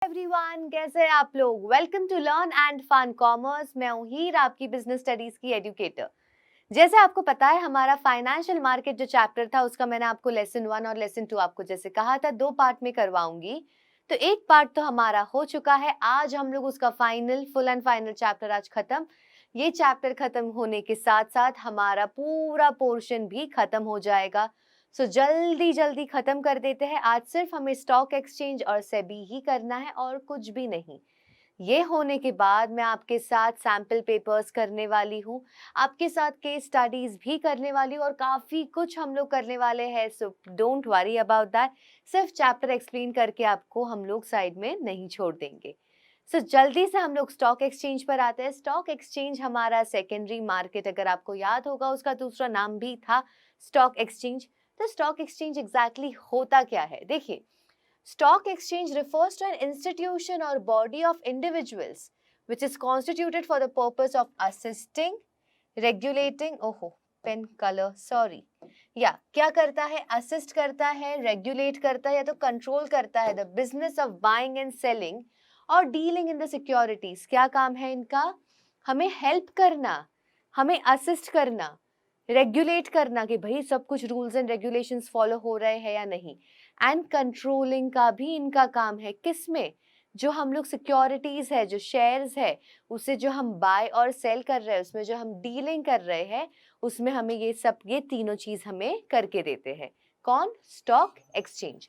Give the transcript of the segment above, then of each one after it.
Everyone, कैसे हैं आप लोग। Welcome to learn and fun commerce. मैं हूं हीर, आपकी बिजनेस स्टडीज की एजुकेटर। जैसे आपको पता है, हमारा फाइनेंशियल मार्केट जो चैप्टर था उसका मैंने आपको लेसन 1 और लेसन 2 आपको जैसे कहा था 2 पार्ट में करवाऊंगी। तो एक पार्ट तो हमारा हो चुका है। आज हम लोग उसका फुल एंड फाइनल चैप्टर आज खत्म। ये चैप्टर खत्म होने के साथ साथ हमारा पूरा पोर्शन भी खत्म हो जाएगा। सो जल्दी जल्दी खत्म कर देते हैं। आज सिर्फ हमें स्टॉक एक्सचेंज और सेबी ही करना है और कुछ भी नहीं। ये होने के बाद मैं आपके साथ सैंपल पेपर्स करने वाली हूँ, आपके साथ केस स्टडीज भी करने वाली हूँ और काफ़ी कुछ हम लोग करने वाले हैं। So don't worry about that. सिर्फ चैप्टर एक्सप्लेन करके आपको हम लोग साइड में नहीं छोड़ देंगे। सो जल्दी से हम लोग स्टॉक एक्सचेंज पर आते हैं। स्टॉक एक्सचेंज हमारा सेकेंडरी मार्केट, अगर आपको याद होगा उसका दूसरा नाम भी था स्टॉक एक्सचेंज। तो स्टॉक एक्सचेंज एग्जैक्टली होता क्या है, देखिए। Stock exchange refers to an institution or body of individuals which is constituted for the purpose of assisting, regulating, pen colour sorry, या क्या करता है, असिस्ट करता है, रेगुलेट करता है या तो कंट्रोल करता है the business of buying and selling और डीलिंग इन द सिक्योरिटीज। क्या काम है इनका? हमें हेल्प करना, हमें असिस्ट करना, रेगुलेट करना कि भाई सब कुछ रूल्स एंड रेगुलेशंस फॉलो हो रहे हैं या नहीं। एंड कंट्रोलिंग का भी इनका काम है। किसमें? जो हम लोग सिक्योरिटीज है, जो शेयर्स है, उसे जो हम बाय और सेल कर रहे हैं, उसमें जो हम डीलिंग कर रहे हैं, उसमें हमें ये तीनों चीज हमें करके देते हैं। कौन? Stock exchange.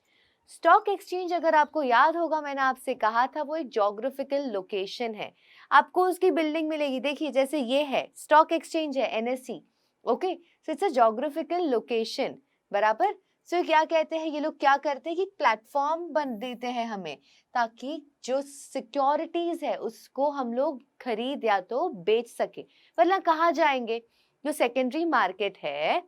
स्टॉक एक्सचेंज अगर आपको याद होगा, मैंने आपसे कहा था वो एक ज्योग्राफिकल लोकेशन है। आपको उसकी बिल्डिंग मिलेगी, देखिए जैसे ये है स्टॉक एक्सचेंज है NSC. Okay, so it's a geographical location, बराबर। सो क्या कहते हैं ये लोग, क्या करते हैं कि प्लेटफॉर्म बन देते हैं हमें, ताकि जो सिक्योरिटीज है उसको हम लोग खरीद या तो बेच सके। वरना कहाँ जाएंगे? जो सेकेंडरी मार्केट है,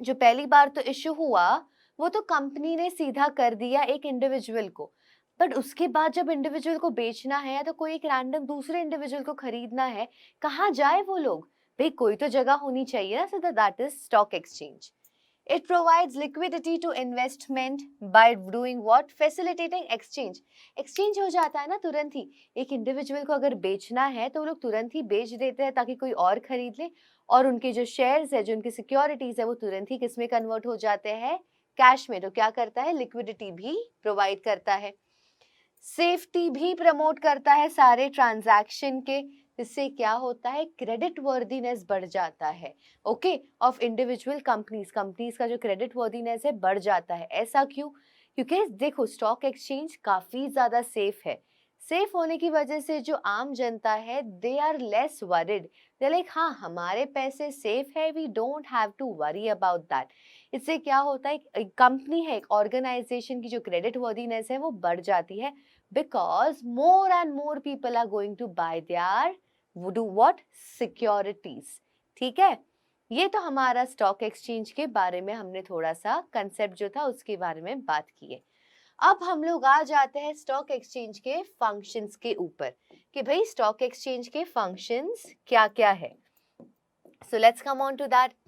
जो पहली बार तो इश्यू हुआ, वो तो कंपनी ने सीधा कर दिया एक इंडिविजुअल को। बट उसके बाद जब इंडिविजुअल को बेचना है या तो कोई एक रैंडम दूसरे इंडिविजुअल को खरीदना है, कहाँ जाए वो लोग? भाई कोई तो जगह होनी चाहिए ना। So that is stock exchange. It provides liquidity to investment by doing what? Facilitating exchange. Exchange हो जाता है ना तुरंत ही। एक इंडिविजुअल को अगर बेचना है तो वो लोग तुरंत ही बेच देते हैं ताकि कोई और खरीद ले, और उनके जो शेयर्स है, जो उनकी सिक्योरिटीज है, वो तुरंत ही किसमें कन्वर्ट हो जाते हैं? कैश में। तो क्या करता है? लिक्विडिटी भी प्रोवाइड करता है, सेफ्टी भी प्रमोट करता है सारे ट्रांजैक्शन के। इससे क्या होता है? क्रेडिट वर्दीनेस बढ़ जाता है, okay, of individual companies. Companies का जो क्रेडिट वर्दीनेस है बढ़ जाता है। ऐसा क्यों? क्योंकि देखो स्टॉक एक्सचेंज काफी ज्यादा सेफ है। सेफ होने की वजह से जो आम जनता है, they are less worried. They like, हाँ हमारे पैसे सेफ है, we don't have to worry about that. इससे क्या होता है, एक कंपनी है, एक ऑर्गेनाइजेशन की जो क्रेडिट वर्दीनेस है वो बढ़ जाती है, because more and more people are going to buy their do what? Securities। ठीक है, ये तो हमारा स्टॉक एक्सचेंज के बारे में हमने थोड़ा सा कंसेप्ट जो था उसके बारे में बात की है। अब हम लोग आ जाते हैं स्टॉक एक्सचेंज के फंक्शंस के ऊपर कि भाई स्टॉक एक्सचेंज के फंक्शंस क्या क्या है। So let's come on to that.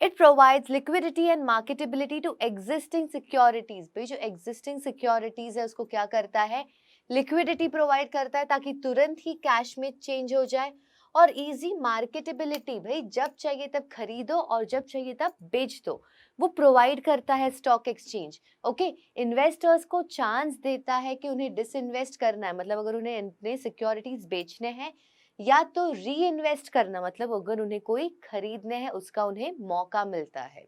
It provides liquidity and marketability to existing securities। भाई जो existing securities है उसको क्या करता है? Liquidity provide करता है ताकि तुरंत ही कैश में चेंज हो जाए, और easy marketability, भाई जब चाहिए तब खरीदो और जब चाहिए तब बेच दो, वो प्रोवाइड करता है स्टॉक एक्सचेंज। ओके, इन्वेस्टर्स को चांस देता है कि उन्हें डिसइन्वेस्ट करना है, मतलब अगर उन्हें अपने सिक्योरिटीज बेचने हैं, या तो री इन्वेस्ट करना, मतलब अगर उन्हें कोई खरीदने हैं उसका उन्हें मौका मिलता है।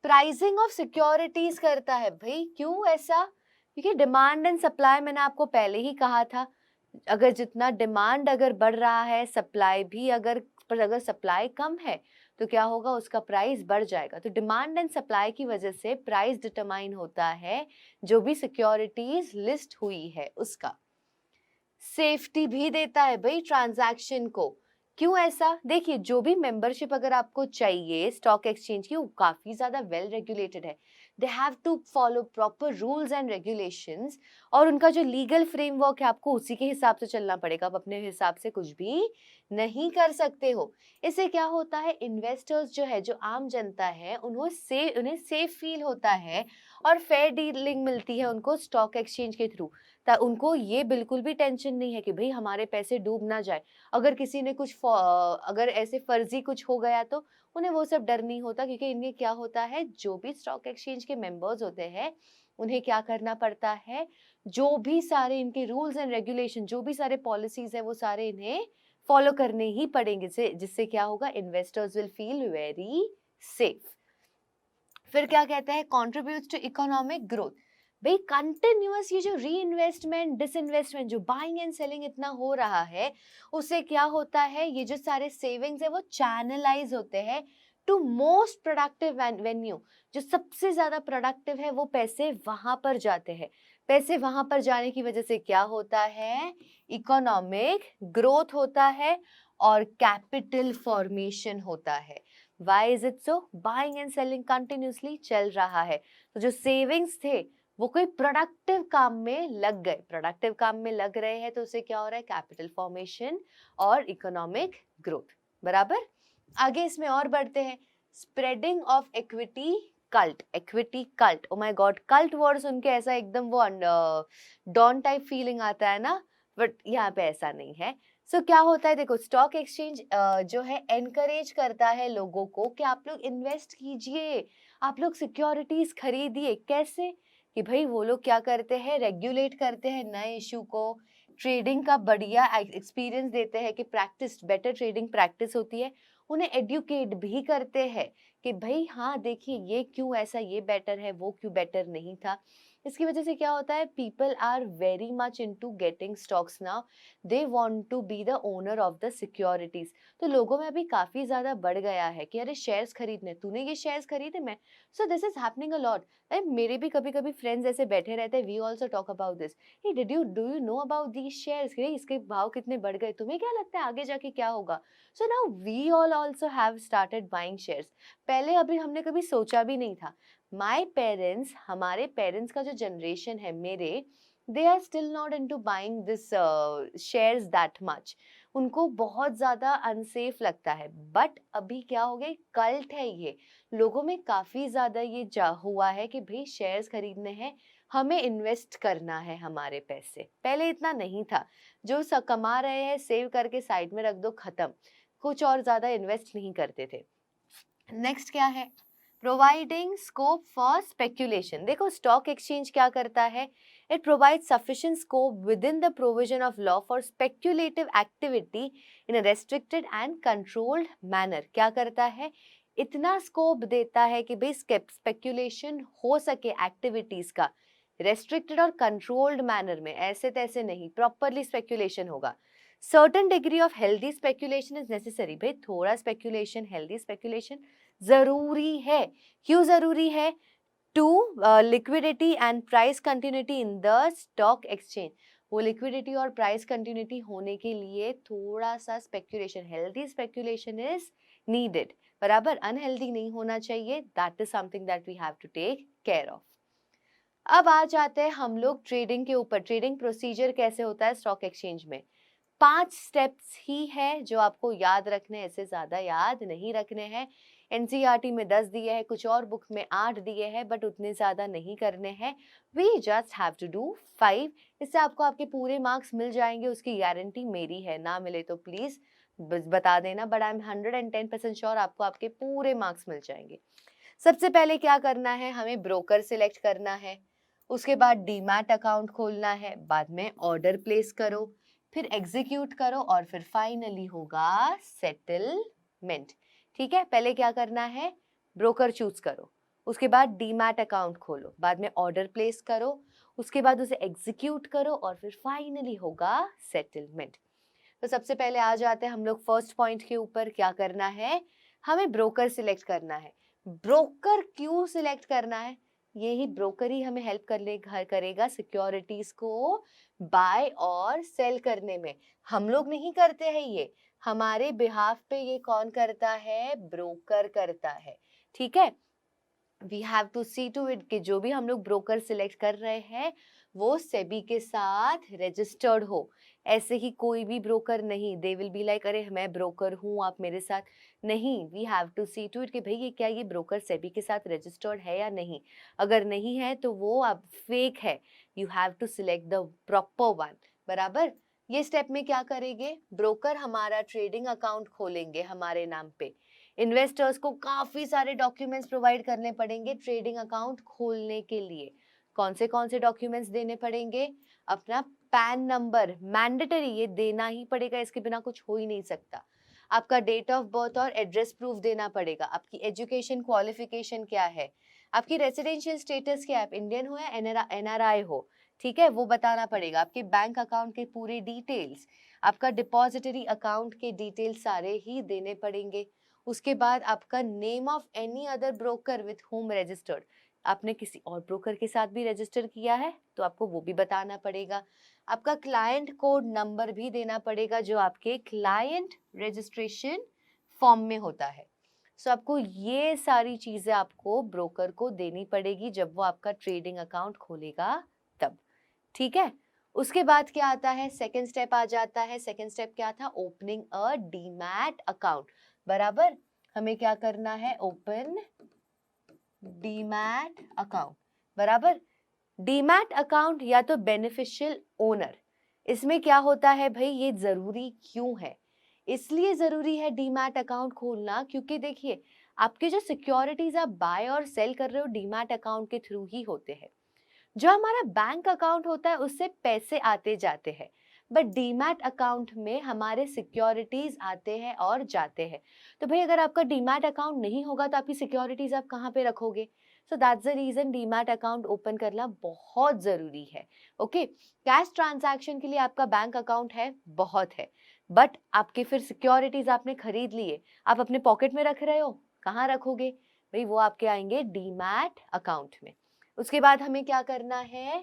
प्राइसिंग ऑफ सिक्योरिटीज करता है। भाई क्यों ऐसा? क्योंकि डिमांड एंड सप्लाई, मैंने आपको पहले ही कहा था, अगर जितना डिमांड अगर बढ़ रहा है, सप्लाई भी अगर सप्लाई कम है तो क्या होगा? उसका प्राइस बढ़ जाएगा। तो डिमांड एंड सप्लाई की वजह से प्राइस डिटरमाइन होता है जो भी सिक्योरिटीज लिस्ट हुई है उसका। सेफ्टी भी देता है भाई ट्रांजैक्शन को। क्यों ऐसा? देखिए जो भी मेंबरशिप अगर आपको चाहिए स्टॉक एक्सचेंज की, वो काफी ज्यादा वेल रेगुलेटेड है। They have to follow proper rules and regulations, और उनका जो लीगल फ्रेमवर्क है आपको उसी के हिसाब से चलना पड़ेगा। आप अपने हिसाब से कुछ भी नहीं कर सकते हो। इससे क्या होता है? इन्वेस्टर्स जो है, जो आम जनता है, उन्हें सेफ फील होता है और फेयर डीलिंग मिलती है उनको स्टॉक एक्सचेंज के थ्रू। उनको ये बिल्कुल भी टेंशन नहीं है कि भाई हमारे पैसे डूब ना जाए, अगर किसी ने कुछ अगर ऐसे फर्जी कुछ हो गया तो उन्हें वो सब डर नहीं होता, क्योंकि इनके क्या होता है, जो भी स्टॉक एक्सचेंज के मेंबर्स होते हैं उन्हें क्या करना पड़ता है, जो भी सारे इनके रूल्स एंड रेगुलेशन, जो भी सारे पॉलिसीज है वो सारे इन्हें फॉलो करने ही पड़ेंगे, जिससे क्या होगा, investors will feel very safe. फिर क्या कहते हैं, कंट्रीब्यूट्स टू इकोनॉमिक ग्रोथ। भाई कंटिन्यूअस ये जो री इन्वेस्टमेंट डिसइन्वेस्टमेंट, जो बाइंग एंड सेलिंग इतना हो रहा है, उससे क्या होता है, ये जो सारे सेविंग्स है वो चैनलाइज होते हैं टू मोस्ट प्रोडक्टिव वेन्यू। जो सबसे ज्यादा प्रोडक्टिव है वो पैसे वहां पर जाते हैं। पैसे वहां पर जाने की वजह से क्या होता है, इकोनॉमिक ग्रोथ होता है और कैपिटल फॉर्मेशन होता है। Why is it so? Buying and selling continuously चल रहा है। तो जो सेविंग्स थे वो कोई प्रोडक्टिव काम में लग गए, प्रोडक्टिव काम में लग रहे हैं, तो उससे क्या हो रहा है, कैपिटल फॉर्मेशन और इकोनॉमिक ग्रोथ। बराबर। आगे इसमें और बढ़ते हैं, spreading of equity cult. Equity cult, oh my God, cult word सुन के ऐसा एकदम वो डॉन टाइप फीलिंग आता है ना, बट यहाँ पे ऐसा नहीं है। सो क्या होता है, देखो स्टॉक एक्सचेंज जो है एनकरेज करता है लोगों को कि आप लोग इन्वेस्ट कीजिए, आप लोग सिक्योरिटीज खरीदिए। कैसे, कि भाई वो लोग क्या करते हैं, रेगुलेट करते हैं नए इशू को, ट्रेडिंग का बढ़िया एक्सपीरियंस देते हैं कि प्रैक्टिस, बेटर ट्रेडिंग प्रैक्टिस होती है, उन्हें एडुकेट भी करते हैं कि भाई हाँ देखिए ये क्यों ऐसा, ये बेटर है, वो क्यों बेटर नहीं था। इसकी वजह से क्या होता है, people are very much into getting stocks now, they want to be the owner of the securities. तो लोगों में अभी काफी ज्यादा बढ़ गया है कि अरे शेयर्स खरीदने, तूने ये शेयर्स खरीदे, मैं, so this is happening a lot. मेरे भी कभी कभी फ्रेंड्स ऐसे बैठे रहते हैं, we also talk about this, hey did you do you know about these shares, इसके भाव कितने बढ़ गए, तुम्हें क्या लगता है आगे जाके क्या होगा। So now we all also have started buying shares. पहले अभी हमने कभी सोचा भी नहीं था। माई पेरेंट्स, हमारे पेरेंट्स का जो जनरेशन है मेरे, they are still not into buying this shares that much। उनको बहुत ज्यादा अनसेफ लगता है। बट अभी क्या हो गया, कल्ट है ये, लोगों में काफी ज्यादा ये जा हुआ है कि भाई शेयर्स खरीदने हैं, हमें इन्वेस्ट करना है हमारे पैसे। पहले इतना नहीं था, जो कमा रहे हैं सेव करके साइड में रख दो, खत्म, कुछ और ज्यादा इन्वेस्ट नहीं करते थे। नेक्स्ट क्या है, प्रोवाइडिंग स्कोप फॉर स्पेक्यूलेशन। देखो स्टॉक एक्सचेंज क्या करता है, it provide sufficient scope with in the provision of law for speculative activity in a restricted and controlled manner. क्या करता है, इतना स्कोप देता है कि भाई स्पेक्यूलेशन हो सके एक्टिविटीज का, रेस्ट्रिक्टेड और कंट्रोल्ड मैनर में, ऐसे तैसे नहीं, प्रॉपरली स्पेक्यूलेशन होगा। Certain degree of healthy speculation is necessary. भाई थोड़ा स्पेक्यूलेशन, हेल्दी स्पेक्यूलेशन जरूरी है। क्यों जरूरी है, to liquidity and price continuity in the stock exchange. वो लिक्विडिटी और प्राइस कंटिन्यूटी होने के लिए थोड़ा सा speculation, healthy speculation is needed. बराबर, अनहेल्दी नहीं होना चाहिए, that is something that we have to take care of. अब आ जाते हैं हम लोग ट्रेडिंग के ऊपर। ट्रेडिंग प्रोसीजर कैसे होता है स्टॉक एक्सचेंज में, 5 स्टेप्स ही है जो आपको याद रखने, ऐसे ज्यादा याद नहीं रखने हैं। एनसीईआरटी में 10 दिए हैं, कुछ और बुक में 8 दिए हैं, बट उतने ज्यादा नहीं करने हैं। We just have to do 5। इससे आपको आपके पूरे मार्क्स मिल जाएंगे, उसकी गारंटी मेरी है, ना मिले तो प्लीज बता देना, बट आई एम 110% श्योर आपको आपके पूरे मार्क्स मिल जाएंगे। सबसे पहले क्या करना है, हमें ब्रोकर सिलेक्ट करना है, उसके बाद डीमैट अकाउंट खोलना है, बाद में ऑर्डर प्लेस करो, फिर एग्जीक्यूट करो और फिर फाइनली होगा सेटलमेंट। ठीक है, पहले क्या करना है, ब्रोकर चूज करो, उसके बाद डीमैट अकाउंट खोलो, बाद में ऑर्डर प्लेस करो, उसके बाद उसे एग्जीक्यूट करो और फिर फाइनली होगा सेटलमेंट। तो सबसे पहले आ जाते हैं हम लोग फर्स्ट पॉइंट के ऊपर। क्या करना है, हमें ब्रोकर सिलेक्ट करना है। ब्रोकर क्यों सिलेक्ट करना है, यही ब्रोकर ही हमें हेल्प करेगा सिक्योरिटीज को बाय और सेल करने में। हम लोग नहीं करते हैं ये, हमारे बिहाफ पे ये कौन करता है, ब्रोकर करता है। ठीक है, we have to see to it कि जो भी हम लोग ब्रोकर सिलेक्ट कर रहे हैं वो सेबी के साथ रजिस्टर्ड हो। ऐसे ही कोई भी ब्रोकर नहीं, दे विल बी लाइक अरे मैं ब्रोकर हूँ आप मेरे साथ, नहीं, we have to see to it कि भाई ये क्या ये ब्रोकर सेबी के साथ रजिस्टर्ड है या नहीं। अगर नहीं है तो वो अब फेक है, you have to select the proper one. बराबर। ये स्टेप में क्या करेंगे, ब्रोकर हमारा ट्रेडिंग अकाउंट खोलेंगे हमारे नाम पे। इन्वेस्टर्स को काफी सारे डॉक्यूमेंट्स प्रोवाइड करने पड़ेंगे ट्रेडिंग अकाउंट खोलने के लिए। कौन से डॉक्यूमेंट्स देने पड़ेंगे, अपना पैन नंबर मैंडेटरी, ये देना ही पड़ेगा, इसके बिना कुछ हो ही नहीं सकता। आपका डेट ऑफ बर्थ और एड्रेस प्रूफ देना पड़ेगा, आपकी एजुकेशन क्वालिफिकेशन क्या है, आपकी रेसिडेंशियल स्टेटस क्या है, आप इंडियन हो या एनआरआई हो, ठीक है, वो बताना पड़ेगा। आपके बैंक अकाउंट के पूरे डिटेल्स, आपका डिपॉजिटरी अकाउंट के डिटेल्स सारे ही देने पड़ेंगे। उसके बाद आपका name of any other broker with home registered, आपने किसी और ब्रोकर के साथ भी रजिस्टर किया है तो आपको वो भी बताना पड़ेगा। आपका क्लाइंट कोड नंबर भी देना पड़ेगा जो आपके क्लाइंट रजिस्ट्रेशन फॉर्म में होता है। सो आपको ये सारी चीजें आपको ब्रोकर को देनी पड़ेगी जब वो आपका ट्रेडिंग अकाउंट खोलेगा तब, ठीक है। उसके बाद क्या आता है, सेकेंड स्टेप आ जाता है। सेकेंड स्टेप क्या था, ओपनिंग अ डीमैट अकाउंट। बराबर, हमें क्या करना है, ओपन डीमैट अकाउंट। बराबर, डीमैट अकाउंट या तो बेनिफिशियल ओनर, इसमें क्या होता है भाई, ये जरूरी क्यों है, इसलिए जरूरी है डीमैट अकाउंट खोलना क्योंकि देखिए आपके जो सिक्योरिटीज आप बाय और सेल कर रहे हो डीमैट अकाउंट के थ्रू ही होते हैं। जो हमारा बैंक अकाउंट होता है उससे पैसे आते जाते हैं, बट डीमैट अकाउंट में हमारे सिक्योरिटीज आते हैं और जाते हैं। तो भाई अगर आपका डीमैट अकाउंट नहीं होगा तो आपकी सिक्योरिटीज आप कहाँ पे रखोगे। So that's the reason demat account open करना बहुत जरूरी है। ओके, कैश ट्रांजैक्शन के लिए आपका बैंक अकाउंट है, बहुत है, बट आपके फिर सिक्योरिटीज आपने खरीद लिए, आप अपने पॉकेट में रख रहे हो, कहाँ रखोगे भाई, वो आपके आएंगे डीमैट अकाउंट में। उसके बाद हमें क्या करना है,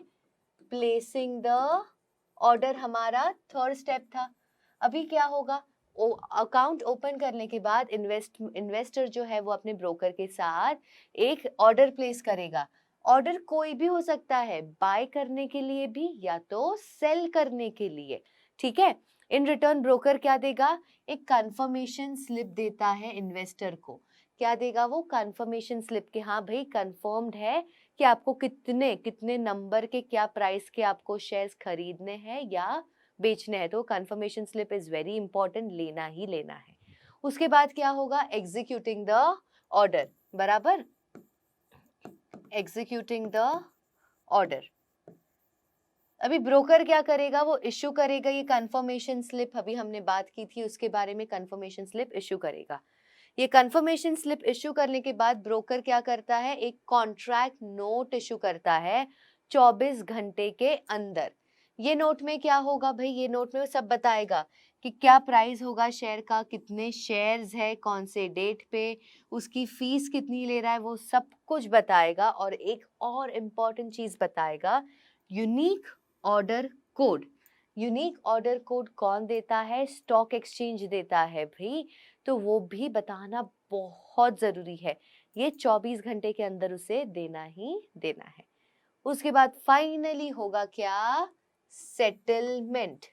प्लेसिंग द ऑर्डर, हमारा थर्ड स्टेप था। अभी क्या होगा, अकाउंट ओपन करने के बाद इन्वेस्टर जो है वो अपने ब्रोकर के साथ एक ऑर्डर प्लेस करेगा। ऑर्डर कोई भी हो सकता है, बाय करने के लिए भी या तो सेल करने के लिए, ठीक है। इन रिटर्न ब्रोकर क्या देगा, एक कंफर्मेशन स्लिप देता है इन्वेस्टर को। क्या देगा वो, कंफर्मेशन स्लिप के हाँ भाई कंफर्म्ड है कि आपको कितने कितने नंबर के क्या प्राइस के आपको शेयर्स खरीदने हैं या बेचने हैं। तो confirmation slip is very important, लेना ही लेना है। उसके बाद क्या होगा, एग्जीक्यूटिंग द ऑर्डर। बराबर, एग्जीक्यूटिंग द ऑर्डर। अभी ब्रोकर क्या करेगा, वो इश्यू करेगा ये कंफर्मेशन स्लिप, अभी हमने बात की थी उसके बारे में, कंफर्मेशन स्लिप इश्यू करेगा। ये कंफर्मेशन स्लिप इश्यू करने के बाद ब्रोकर क्या करता है, एक कॉन्ट्रैक्ट नोट इश्यू करता है 24 घंटे के अंदर। ये नोट में क्या होगा भाई, ये नोट में वो सब बताएगा कि क्या प्राइस होगा शेयर का, कितने शेयर्स है, कौन से डेट पे, उसकी फीस कितनी ले रहा है, वो सब कुछ बताएगा। और एक और इम्पॉर्टेंट चीज बताएगा, unique order code. Unique order code कौन देता है, स्टॉक एक्सचेंज देता है भाई, तो वो भी बताना बहुत जरूरी है। ये 24 घंटे के अंदर उसे देना ही देना है। उसके बाद फाइनली होगा क्या, सेटलमेंट।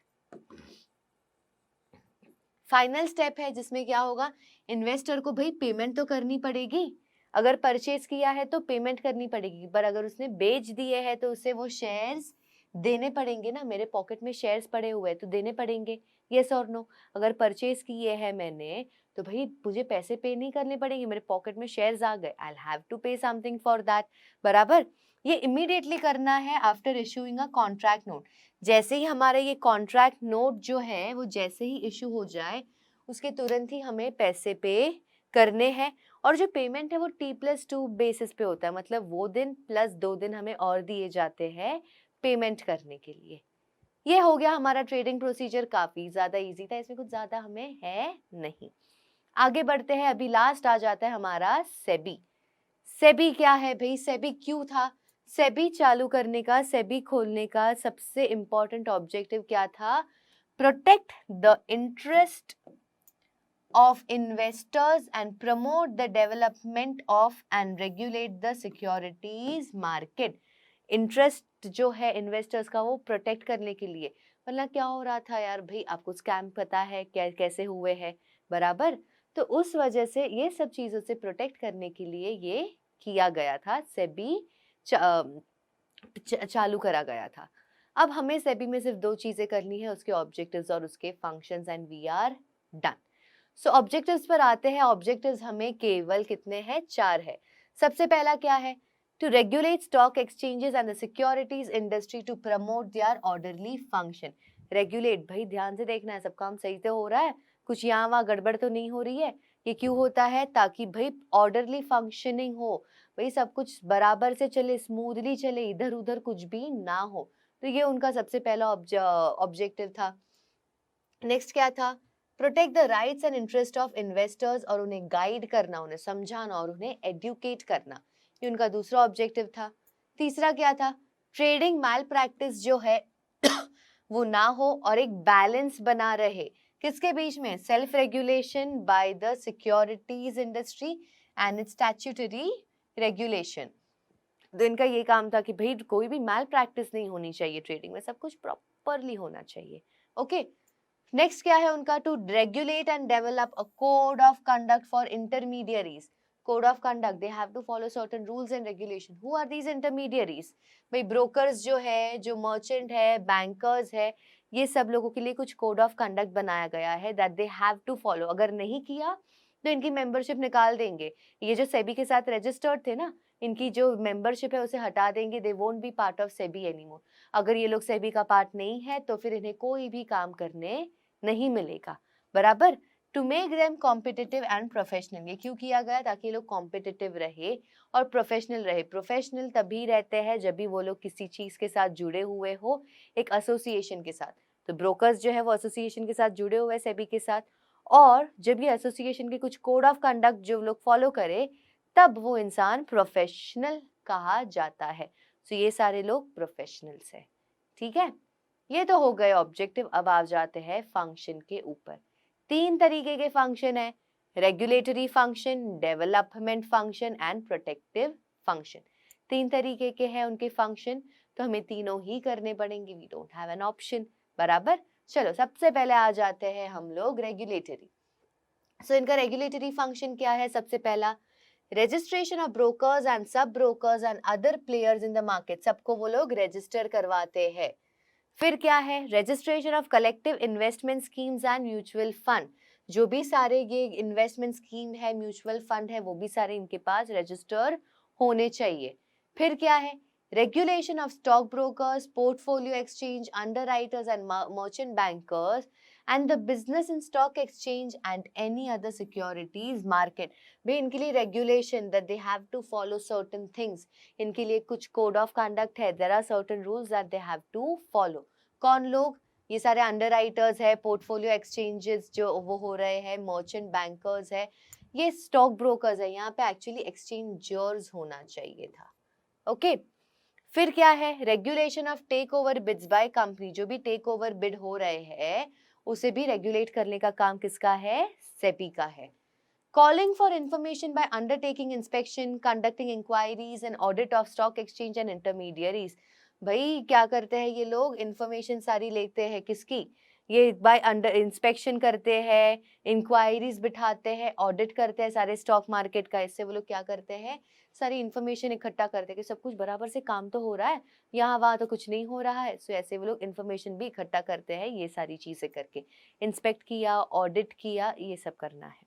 फाइनल स्टेप है जिसमें क्या होगा, इन्वेस्टर को भाई पेमेंट तो करनी पड़ेगी, अगर परचेज किया है तो पेमेंट करनी पड़ेगी, पर अगर उसने बेच दिए हैं तो उसे वो शेयर्स देने पड़ेंगे ना, मेरे पॉकेट में शेयर्स पड़े हुए हैं तो देने पड़ेंगे, यस और नो। अगर परचेज किए हैं मैंने तो भाई मुझे पैसे पे नहीं करने पड़ेंगे, मेरे पॉकेट में शेयर्स आ गए, आई हैव टू पे समथिंग फॉर दैट। बराबर, ये इमीडिएटली करना है after issuing a contract note. जैसे ही हमारा ये कॉन्ट्रैक्ट नोट जो है वो जैसे ही इशू हो जाए उसके तुरंत ही हमें पैसे पे करने हैं। और जो पेमेंट है वो T+2 बेसिस पे होता है, मतलब वो दिन प्लस 2 दिन हमें और दिए जाते हैं पेमेंट करने के लिए। ये हो गया हमारा ट्रेडिंग प्रोसीजर, काफी ज्यादा इजी था, इसमें कुछ ज्यादा हमें है नहीं। आगे बढ़ते हैं, अभी लास्ट आ जाता है हमारा सेबी। सेबी क्या है भाई, सेबी क्यों था, सेबी चालू करने का, सेबी खोलने का सबसे इंपॉर्टेंट ऑब्जेक्टिव क्या था, protect the interest of investors and promote the development of and regulate the securities market. Interest जो है इन्वेस्टर्स का वो प्रोटेक्ट करने के लिए, वरना क्या हो रहा था यार भाई, आपको स्कैम पता है कैसे हुए हैं, बराबर। तो उस वजह से ये सब चीज़ों से प्रोटेक्ट करने के लिए ये किया गया था, सेबी चालू करा गया था। अब हमें सेबी में सिर्फ 2 चीज़ें करनी है, उसके ऑब्जेक्टिव्स और उसके functions, and we are done. So objectives पर आते हैं। ऑब्जेक्टिव्स हमें केवल कितने हैं? 4 है। सबसे पहला क्या है? To regulate stock exchanges and the securities industry to promote their orderly function. Regulate, भाई ध्यान से देखना है, सब काम सही से हो रहा है, कुछ यहाँ वहाँ गड़बड़ तो नहीं हो रही है। ये क्यों होता है? ताकि भाई ऑर्डरली फंक्शनिंग हो, भाई सब कुछ बराबर से चले, स्मूथली चले, इधर उधर कुछ भी ना हो। तो ये उनका सबसे पहला ऑब्जेक्टिव था। नेक्स्ट क्या था? Protect the rights and interest of investors, और उन्हें गाइड करना, उन्हें समझाना और उन्हें एडुकेट करना, ये उनका दूसरा ऑब्जेक्टिव था। तीसरा क्या था? ट्रेडिंग मैल प्रैक्टिस जो है वो ना हो और एक बैलेंस बना रहे, किसके बीच में? Self regulation by the securities industry and it's statutory regulation. तो इनका ये काम था कि भाई कोई भी मैल प्रैक्टिस नहीं होनी चाहिए ट्रेडिंग में, सब कुछ प्रॉपरली होना चाहिए। ओके, नेक्स्ट क्या है उनका? To regulate and develop a code of conduct for intermediaries. Code of conduct, they have to follow certain rules and regulation. Who are these intermediaries? भाई ब्रोकर्स जो है, जो मर्चेंट है, बैंकर्स है, ये सब लोगों के लिए कुछ कोड ऑफ कंडक्ट बनाया गया है that they have to follow. अगर नहीं किया तो इनकी मेंबरशिप निकाल देंगे। ये जो सेबी के साथ रजिस्टर्ड थे ना, इनकी जो मेंबरशिप है उसे हटा देंगे, they won't be part of SEBI anymore. अगर ये लोग सेबी का पार्ट नहीं है तो फिर इन्हें कोई भी काम करने नहीं मिलेगा, बराबर। To make them competitive and professional, ये क्यों किया गया? ताकि ये लोग कॉम्पिटिटिव रहे और प्रोफेशनल रहे। प्रोफेशनल तभी रहते हैं जब भी वो लोग किसी चीज के साथ जुड़े हुए हो, एक एसोसिएशन के साथ। तो ब्रोकर्स जो है वो एसोसिएशन के साथ जुड़े हुए हैं, सेबी के साथ, और जब ये एसोसिएशन के कुछ कोड ऑफ कंडक्ट जो लोग फॉलो करे, तब वो इंसान प्रोफेशनल कहा जाता है। तो ये सारे लोग प्रोफेशनल्स है, ठीक है। ये तो हो गए ऑब्जेक्टिव। अब आ जाते हैं फंक्शन के ऊपर। 3 तरीके के फंक्शन है, regulatory function, development function and protective function. 3 तरीके के हैं उनके फंक्शन, तो हमें तीनों ही करने पड़ेंगे, we don't have an option, बराबर। चलो सबसे पहले आ जाते हैं हम लोग रेगुलेटरी। सो इनका रेगुलेटरी फंक्शन क्या है? सबसे पहला, रजिस्ट्रेशन ऑफ ब्रोकर्स एंड सब brokers and other players in the market, सबको वो लोग रजिस्टर करवाते हैं। फिर क्या है? Registration of collective investment schemes and mutual fund, जो भी सारे ये इन्वेस्टमेंट स्कीम है, म्यूचुअल फंड है, वो भी सारे इनके पास रजिस्टर होने चाहिए। फिर क्या है? Regulation of stock brokers, portfolio exchange, underwriters and merchant bankers and the business in stock exchange and any other securities market. भाई इनके लिए regulation that they have to follow certain things, इनके लिए कुछ कोड ऑफ कंडक्ट है, there are certain rules that they have to follow. कौन लोग? ये सारे अंडरराइटर्स है, पोर्टफोलियो एक्सचेंजेस जो वो हो रहे हैं, मर्चेंट बैंकर्स है, ये स्टॉक ब्रोकर्स है। यहाँ पे एक्चुअली एक्सचेंजर्स होना चाहिए था, ओके। फिर क्या है? Regulation of take over bids by company, जो भी टेक ओवर बिड हो रहे हैं उसे भी रेगुलेट करने का काम किसका है? सेबी का है। Calling for information by undertaking inspection, conducting inquiries and audit of stock exchange and intermediaries। भाई क्या करते हैं ये लोग? इंफॉर्मेशन सारी लेते हैं, किसकी? ये बाय अंडर इंस्पेक्शन करते हैं, इंक्वायरीज बिठाते हैं, ऑडिट करते हैं सारे स्टॉक मार्केट का। इससे वो लोग क्या करते हैं? सारी इंफॉर्मेशन इकट्ठा करते हैं कि सब कुछ बराबर से काम तो हो रहा है, यहाँ वहाँ तो कुछ नहीं हो रहा है। सो ऐसे वो लोग इंफॉर्मेशन भी इकट्ठा करते हैं, ये सारी चीजें करके इंस्पेक्ट किया, ऑडिट किया, ये सब करना है।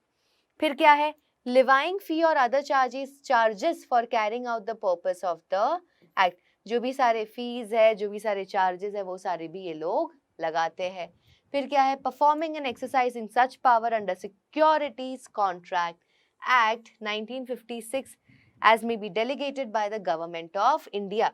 फिर क्या है? लिवाइंग फी और other charges for carrying out the purpose of the act, जो भी सारे फीस है, जो भी सारे चार्जेस है, वो सारे भी ये लोग लगाते हैं। फिर क्या है? Performing and exercising such power under securities contract act 1956 as may be delegated by the government of India.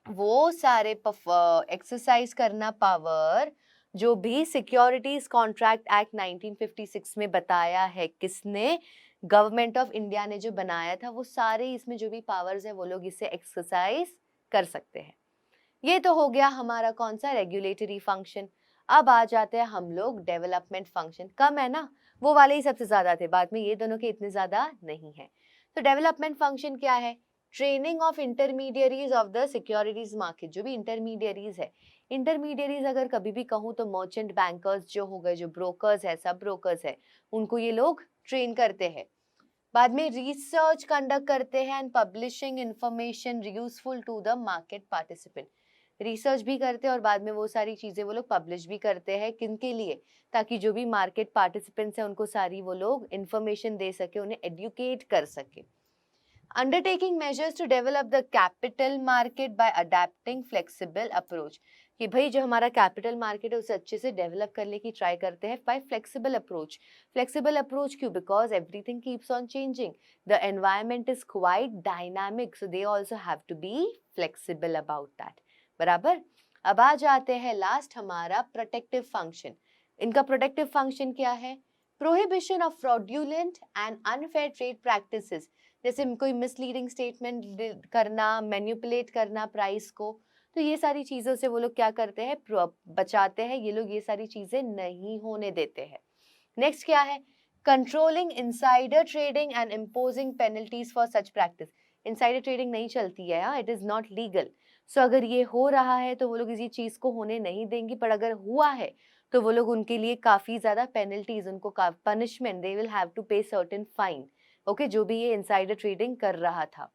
वो सारे एक्सरसाइज करना पावर जो भी सिक्योरिटीज कॉन्ट्रैक्ट एक्ट 1956 में बताया है, किसने? गवर्नमेंट ऑफ इंडिया ने जो बनाया था, वो सारे इसमें जो भी पावर्स है वो लोग इसे एक्सरसाइज कर सकते हैं। ये तो हो गया हमारा कौन सा? Regulatory function. अब आ जाते हैं हम लोग डेवलपमेंट फंक्शन। कम है ना, वो वाले ही सबसे ज्यादा थे, बाद में ये दोनों के इतने ज्यादा नहीं है। तो डेवलपमेंट फंक्शन क्या है? Training of intermediaries of the securities market, जो भी इंटरमीडियरीज है, इंटरमीडियरीज अगर कभी भी कहूँ तो मर्चेंट बैंकर्स जो हो गए, जो ब्रोकर्स है, सब ब्रोकर्स है, उनको ये लोग ट्रेन करते हैं। बाद में रिसर्च कंडक्ट करते हैं and publishing information useful to the market participant, research भी करते हैं और बाद में वो सारी चीजें वो लोग पब्लिश भी करते हैं, किनके लिए, ताकि जो भी मार्केट पार्टिसिपेंट्स हैं उनको सारी वो लोग इंफॉर्मेशन दे सके, उन्हें एडुकेट कर सके। Undertaking measures to develop the capital market by adapting flexible approach, कि भाई जो हमारा कैपिटल मार्केट है उसे अच्छे से डेवलप करने की ट्राई करते हैं by flexible approach. Flexible approach क्यों? Because everything keeps on changing, the environment is quite dynamic, so they also have to be flexible about that. बराबर। अब आ जाते हैं लास्ट हमारा प्रोटेक्टिव फंक्शन। इनका प्रोटेक्टिव फंक्शन क्या है? Prohibition of fraudulent and unfair trade practices, जैसे कोई मिसलीडिंग स्टेटमेंट करना, मैन्युपुलेट करना प्राइस को, तो ये सारी चीजों से वो लोग क्या करते हैं? बचाते हैं, ये लोग ये सारी चीजें नहीं होने देते हैं। नेक्स्ट क्या है? Controlling insider trading and imposing penalties for such practice. Insider trading नहीं चलती है, इट इज नॉट लीगल। सो अगर ये हो रहा है तो वो लोग इसी चीज को होने नहीं देंगे, पर अगर हुआ है तो वो लोग उनके लिए काफी ज्यादा पेनल्टीज, उनको punishment, they will have to pay certain fine. Okay, जो भी ये इनसाइडर ट्रेडिंग कर रहा था।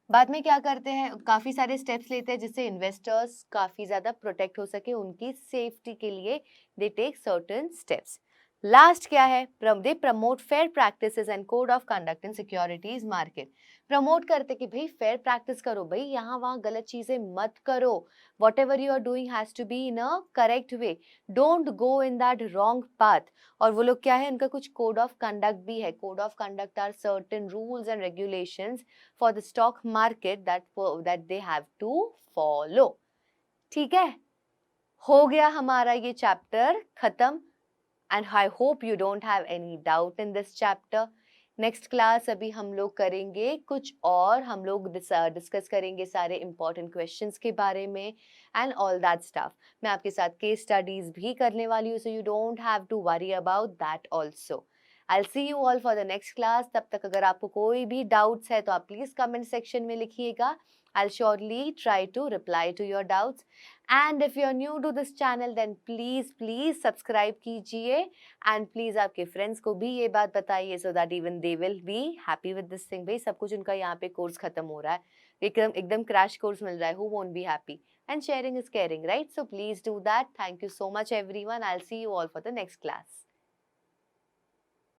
बाद में क्या करते हैं? काफी सारे स्टेप्स लेते हैं जिससे इन्वेस्टर्स काफी ज्यादा प्रोटेक्ट हो सके, उनकी सेफ्टी के लिए they take certain steps. Last क्या है? They promote fair practices and code of conduct in securities market. Promote करते कि भाई फेयर प्रैक्टिस करो, भाई यहाँ वहाँ गलत चीजें मत करो, whatever you are doing has to be in a correct way, don't go in that wrong path. और वो लोग क्या है, उनका कुछ कोड ऑफ कंडक्ट भी है। Code of conduct are certain rules and regulations for the stock market that they have to follow. ठीक है, हो गया हमारा ये चैप्टर खत्म, and I hope you don't have any doubt in this chapter. Next class अभी हम लोग करेंगे कुछ और, हम लोग डिस्कस करेंगे सारे इंपॉर्टेंट क्वेश्चंस के बारे में एंड ऑल दैट स्टफ। मैं आपके साथ केस स्टडीज भी करने वाली हूँ, so you don't have to worry about that also. I'll see you all for the next class. तब तक अगर आपको कोई भी डाउट्स है तो आप प्लीज कमेंट सेक्शन में लिखिएगा। I'll surely try to reply to your doubts. And if you're new to this channel, then please subscribe कीजिए and please आपके friends को भी ये बात बताइए so that even they will be happy with this thing। भाई सब कुछ उनका यहाँ पे कोर्स खत्म हो रहा है, एकदम एकदम क्रैश कोर्स मिल रहा है, who won't be happy? And sharing is caring, right? So please do that. Thank you so much everyone. I'll see you all for the next class.